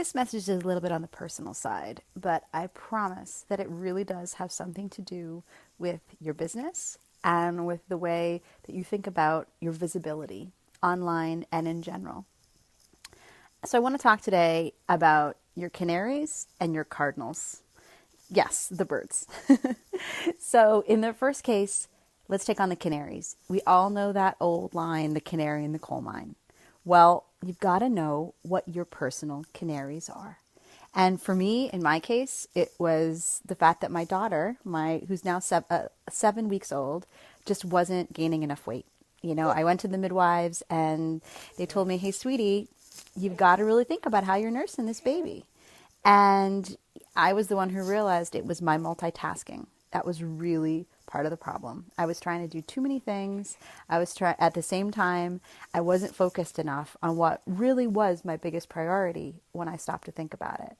this message is a little bit on the personal side, but I promise that it really does have something to do with your business and with the way that you think about your visibility online and in general. So I want to talk today about your canaries and your cardinals. Yes, the birds. So in the first case, let's take on the canaries. We all know that old line, the canary in the coal mine. Well, you've got to know what your personal canaries are. And for me, in my case, it was the fact that my daughter, who's now 7 weeks old, just wasn't gaining enough weight. You know, I went to the midwives and they told me, hey, sweetie, you've got to really think about how you're nursing this baby. And I was the one who realized it was my multitasking. That was really part of the problem. I was trying to do too many things. At the same time, I wasn't focused enough on what really was my biggest priority when I stopped to think about it.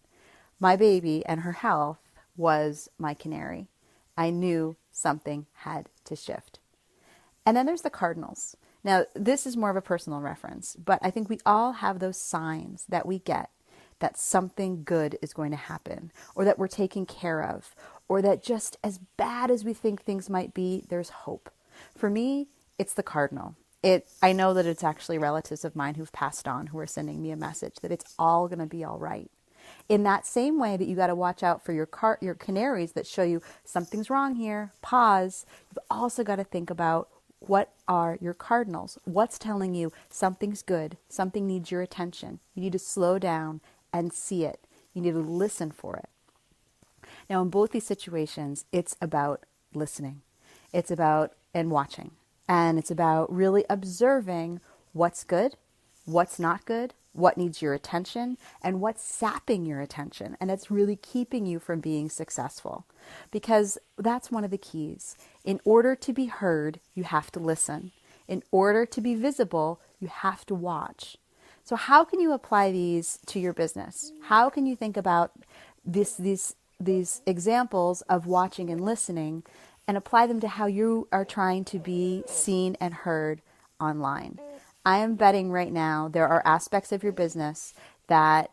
My baby and her health was my canary. I knew something had to shift. And then there's the cardinals. Now, this is more of a personal reference, but I think we all have those signs that we get that something good is going to happen, or that we're taken care of, or that just as bad as we think things might be, there's hope. For me, it's the cardinal. I know that it's actually relatives of mine who've passed on who are sending me a message that it's all going to be all right. In that same way that you got to watch out for your canaries that show you something's wrong here, pause, you've also got to think about what are your cardinals? What's telling you something's good, something needs your attention. You need to slow down and see it. You need to listen for it. Now, in both these situations, it's about listening. It's about and watching. And it's about really observing what's good, what's not good, what needs your attention, and what's sapping your attention. And it's really keeping you from being successful. Because that's one of the keys. In order to be heard, you have to listen. In order to be visible, you have to watch. So how can you apply these to your business? How can you think about these examples of watching and listening and apply them to how you are trying to be seen and heard online? I am betting right now there are aspects of your business that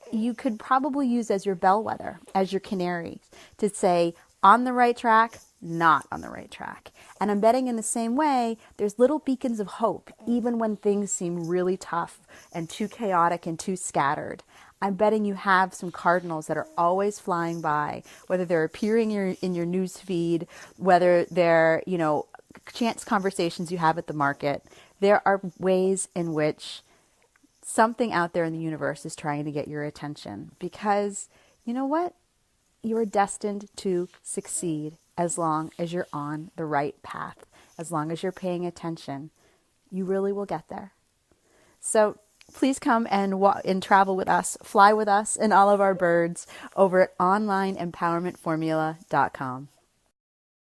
you could probably use as your bellwether, as your canary, to say, on the right track, not on the right track. And I'm betting in the same way, there's little beacons of hope, even when things seem really tough and too chaotic and too scattered. I'm betting you have some cardinals that are always flying by, whether they're appearing in your news feed, whether they're, chance conversations you have at the market. There are ways in which something out there in the universe is trying to get your attention, because you know what? You are destined to succeed as long as you're on the right path. As long as you're paying attention, you really will get there. So please come and travel with us, fly with us and all of our birds over at onlineempowermentformula.com.